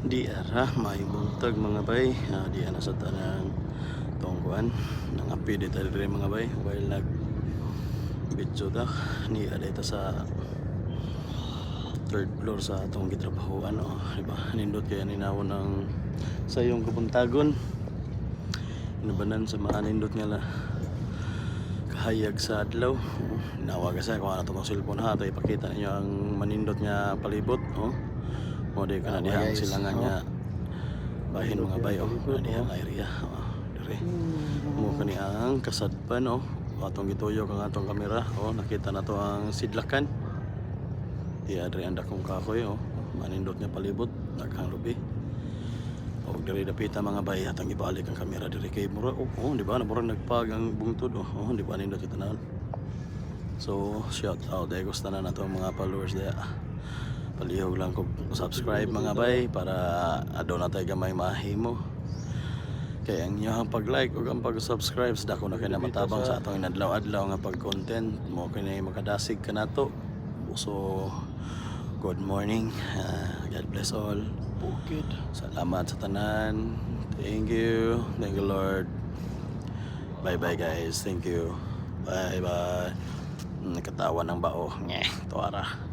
Di ara may buntag mga bay, di ana sa tanang tungkuan nang api dito dire mga bay while nag video ta ni ada ita sa third floor sa atong gitrabahoan di ba nindot kaya ninawon ng sayong kabuntagon inubanan sa mga nindot nga la kahayag sa adlaw nawag sa kung ano itong cellphone ha ito ipakita ninyo ang manindot nga palibot mo di ka na dihang silangan nga bahin mga bayo na dihang area dire mo kani ang kasadpan atong gituyo kang atong kamera nakita na to ang sidlakan di adre anda kong kakoy manindot nga palibot daghang lubi o dire dapita mga bay atong ibalik ang kamera dire kay mura di ba na murag nagpag ang bungtod di ba nindot kita na so shout out dahil gusto na nato mga followers daya palihog lang kung subscribe mga bay para adto na tayo gamay mahimo kaya ang inyong pag-like o ang pag-subscribe sa dako na kayo na matabang sa atong inadlaw-adlaw nga pag-content mo kayo makadasig ka na to so good morning God bless all bukid salamat sa tanan thank you Lord bye bye guys thank you bye bye nakatawa ng bao tuwara